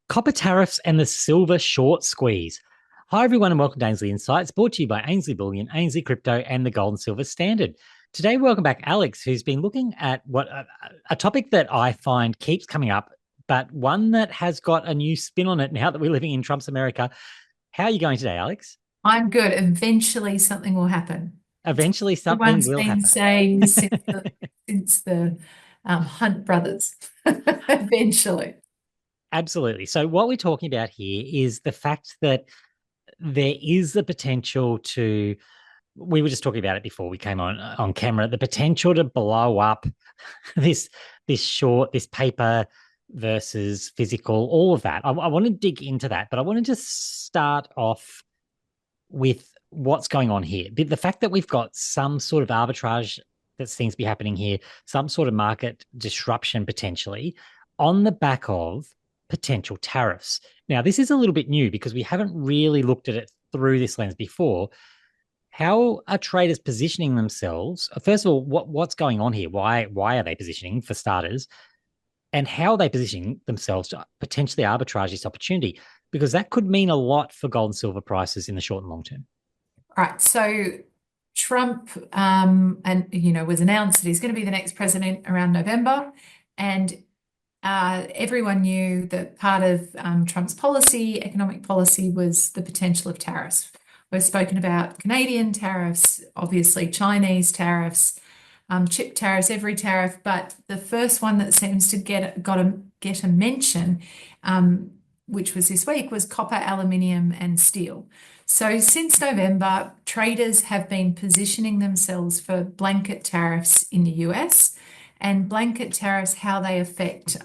Copper tariffs and the silver short squeeze. Hi, everyone, and welcome to Ainslie Insights, brought to you by Ainslie Bullion, Ainslie Crypto, and the Gold and Silver Standard. Today, welcome back Alex, who's been looking at what a topic that I find keeps coming up, but one that has got a new spin on it now that we're living in Trump's America. How are you going today, Alex? I'm good. Eventually, something will happen. It's Eventually, something everyone's will been happen. saying since the Hunt brothers. Eventually, Absolutely. So, what we're talking about here is the fact that there is the potential to, we were just talking about it before we came on camera, the potential to blow up this this paper versus physical, all of that. I want to dig into that, but I want to just start off with what's going on here. The fact that we've got some sort of arbitrage that seems to be happening here, some sort of market disruption potentially on the back of potential tariffs. Now, this is a little bit new because we haven't really looked at it through this lens before. How are traders positioning themselves? First of all, what's going on here? Why are they positioning, for starters? And how are they positioning themselves to potentially arbitrage this opportunity? Because that could mean a lot for gold and silver prices in the short and long term. all right. So Trump, was announced that he's going to be the next president around November, and everyone knew that part of Trump's policy, economic policy, was the potential of tariffs. We've spoken about Canadian tariffs, obviously Chinese tariffs, chip tariffs, every tariff, but the first one that seems to get a mention, which was this week, was copper, aluminium, and steel. So since November, traders have been positioning themselves for blanket tariffs in the US, and blanket tariffs, how they affect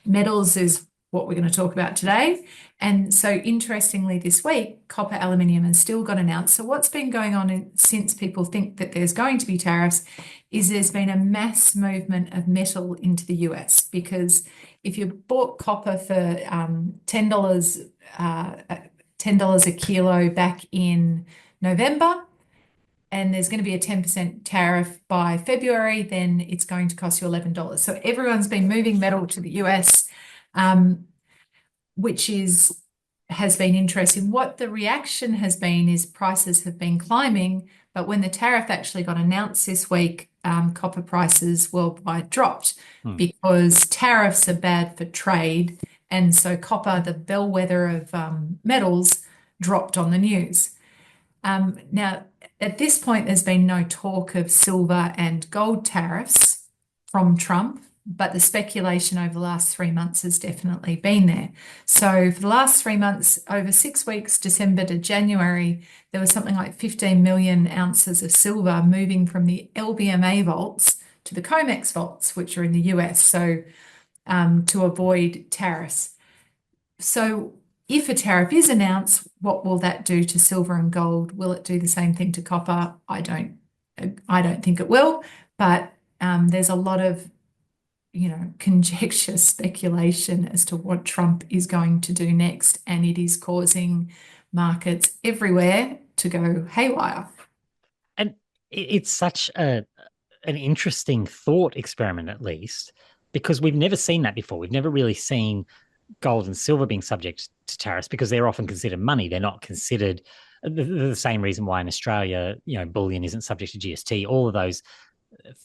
metals, is what we're going to talk about today. And so interestingly, this week, copper, aluminium, and steel got announced. So what's been going on since people think that there's going to be tariffs is there's been a mass movement of metal into the US, because if you bought copper for $10 a kilo back in November, and there's going to be a 10% tariff by February, then it's going to cost you $11. So everyone's been moving metal to the US, which has been interesting. What the reaction has been is prices have been climbing, but when the tariff actually got announced this week, copper prices worldwide dropped because tariffs are bad for trade. And so copper, the bellwether of metals, dropped on the news. Now, at this point, there's been no talk of silver and gold tariffs from Trump, but the speculation over the last 3 months has definitely been there. So for the last 3 months, over 6 weeks, December to January, there was something like 15 million ounces of silver moving from the LBMA vaults to the COMEX vaults, which are in the US, so to avoid tariffs. So if a tariff is announced, what will that do to silver and gold? Will it do the same thing to copper? I don't think it will, but there's a lot of conjecture, speculation as to what Trump is going to do next, and it is causing markets everywhere to go haywire. And it's such an interesting thought experiment, at least, because we've never seen that before. We've never really seen gold and silver being subject to tariffs because they're often considered money. They're not considered the same reason why in Australia, bullion isn't subject to GST. All of those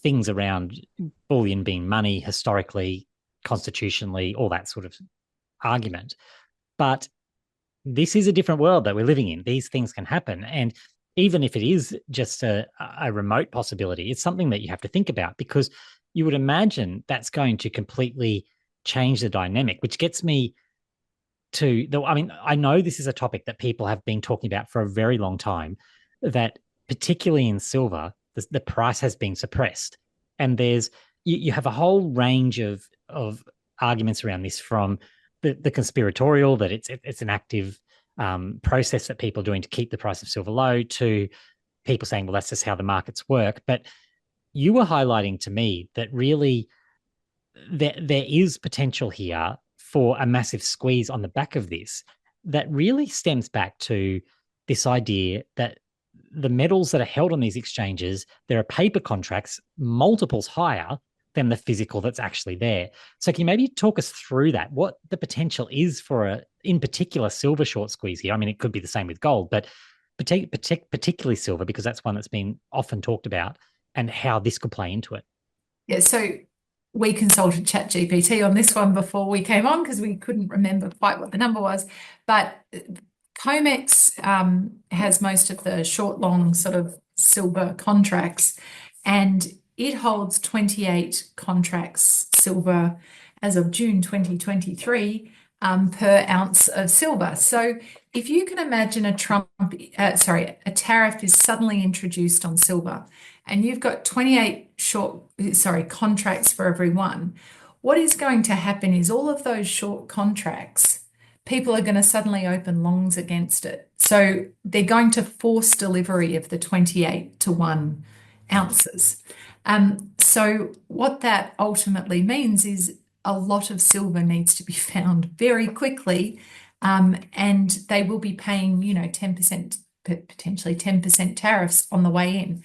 things around bullion being money historically, constitutionally, all that sort of argument. But this is a different world that we're living in. These things can happen. And even if it is just a remote possibility, it's something that you have to think about, because you would imagine that's going to completely change the dynamic, which gets me to I know this is a topic that people have been talking about for a very long time, that particularly in silver, the price has been suppressed. And you have a whole range of arguments around this, from the conspiratorial, that it's an active process that people are doing to keep the price of silver low, to people saying, well, that's just how the markets work. But you were highlighting to me that really there is potential here for a massive squeeze on the back of this, that really stems back to this idea that the metals that are held on these exchanges, there are paper contracts multiples higher than the physical that's actually there. So can you maybe talk us through that? What the potential is for in particular, silver short squeeze here? I mean, it could be the same with gold, but particularly silver, because that's one that's been often talked about, and how this could play into it. Yeah, so we consulted ChatGPT on this one before we came on because we couldn't remember quite what the number was. But COMEX has most of the short, long sort of silver contracts, and it holds 28 contracts silver as of June 2023 per ounce of silver. So if you can imagine a tariff is suddenly introduced on silver, and you've got 28 contracts for every one, what is going to happen is all of those short contracts, people are going to suddenly open longs against it. So they're going to force delivery of the 28 to 1 ounces. So what that ultimately means is a lot of silver needs to be found very quickly, and they will be paying, 10%, potentially 10% tariffs on the way in.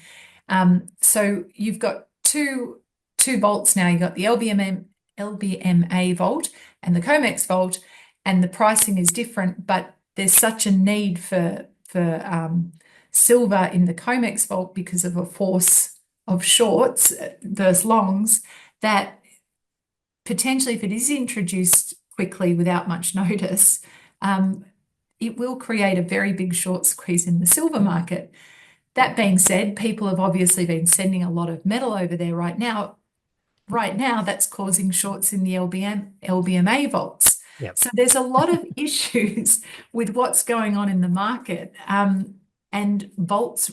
So you've got two vaults now. You've got the LBMA vault and the COMEX vault, and the pricing is different, but there's such a need for silver in the COMEX vault because of a force of shorts versus longs, that potentially, if it is introduced quickly without much notice, it will create a very big short squeeze in the silver market. That being said, people have obviously been sending a lot of metal over there right now. Right now, that's causing shorts in the LBMA vaults. Yep. So there's a lot of issues with what's going on in the market, and vaults,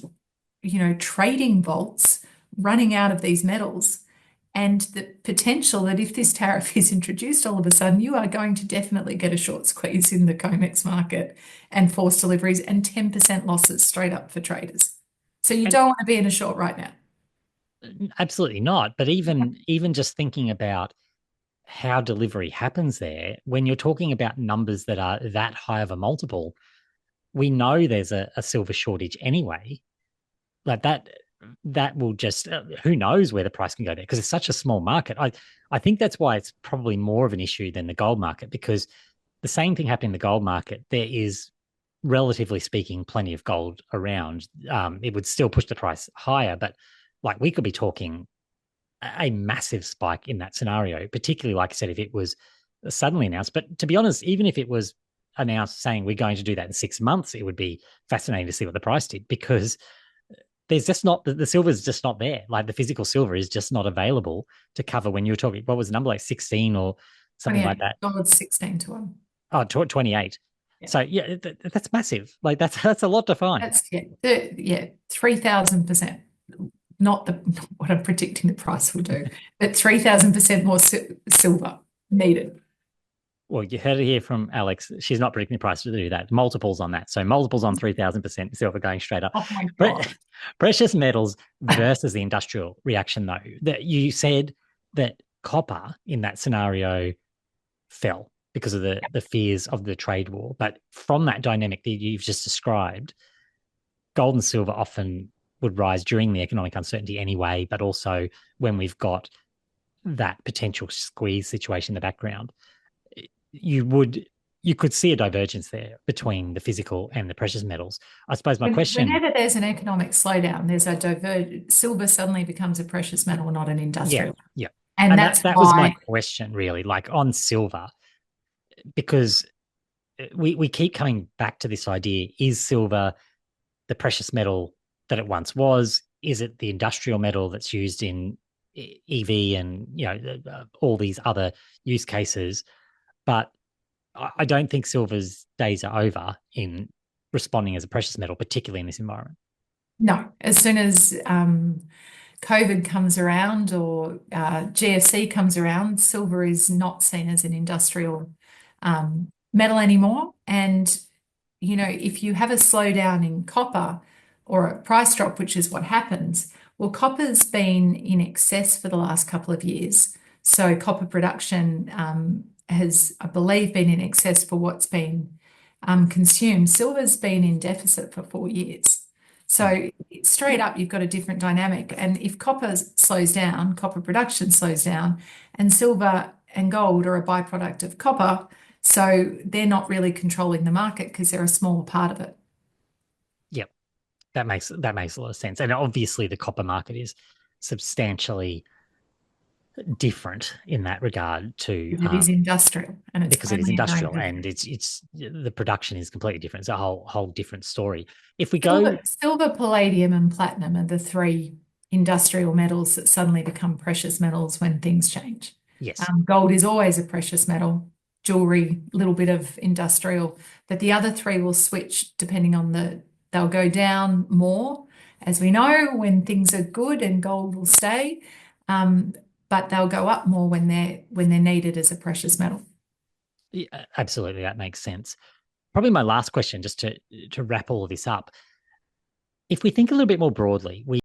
trading vaults running out of these metals, and the potential that if this tariff is introduced all of a sudden, you are going to definitely get a short squeeze in the COMEX market and forced deliveries and 10% losses straight up for traders. So you don't want to be in a short right now. Absolutely not. But even just thinking about how delivery happens there, when you're talking about numbers that are that high of a multiple, we know there's a silver shortage anyway. Like that will just, who knows where the price can go there, because it's such a small market. I think that's why it's probably more of an issue than the gold market, because the same thing happened in the gold market. There is, relatively speaking, plenty of gold around. It would still push the price higher, but like we could be talking a massive spike in that scenario, particularly, like I said, if it was suddenly announced. But to be honest, even if it was announced saying we're going to do that in 6 months, it would be fascinating to see what the price did, because there's just not, the silver is just not there. Like the physical silver is just not available to cover. When you were talking, what was the number, like 16 or something like that? Gold 16 to 1. Oh, 28. Yeah. So yeah, that's massive. Like that's a lot to find. That's 3,000%. Not what I'm predicting the price will do, but 3,000% more silver needed. Well, you heard it here from Alex. She's not predicting the price to do that. Multiples on that. So multiples on 3,000% silver going straight up. Oh my God. Precious metals versus the industrial reaction, though. That you said that copper in that scenario fell because of the fears of the trade war. But from that dynamic that you've just described, gold and silver often would rise during the economic uncertainty anyway, but also when we've got that potential squeeze situation in the background. You could see a divergence there between the physical and the precious metals. I suppose my question... Whenever there's an economic slowdown, there's a divergence. Silver suddenly becomes a precious metal, not an industrial. Yeah. And that was my question, really, like on silver, because we keep coming back to this idea: is silver the precious metal that it once was? Is it the industrial metal that's used in EV and all these other use cases? But I don't think silver's days are over in responding as a precious metal, particularly in this environment. No, as soon as COVID comes around or GFC comes around, silver is not seen as an industrial metal anymore. And, if you have a slowdown in copper or a price drop, which is what happens, well, copper's been in excess for the last couple of years. So copper production has, I believe, been in excess for what's been consumed. Silver's been in deficit for 4 years. So straight up, you've got a different dynamic. And if copper slows down, copper production slows down, and silver and gold are a byproduct of copper, so they're not really controlling the market because they're a smaller part of it. Yep, that makes a lot of sense. And obviously, the copper market is substantially different in that regard to It is industrial, and it's because it is only a industrial, grain and it's the production is completely different. It's a whole different story. If we go silver, palladium, and platinum are the three industrial metals that suddenly become precious metals when things change. yes, Gold is always a precious metal, jewelry, a little bit of industrial, but the other three will switch depending on they'll go down more, as we know, when things are good, and gold will stay. But they'll go up more when they're needed as a precious metal. yeah, absolutely, that makes sense. Probably my last question, just to wrap all of this up. If we think a little bit more broadly, we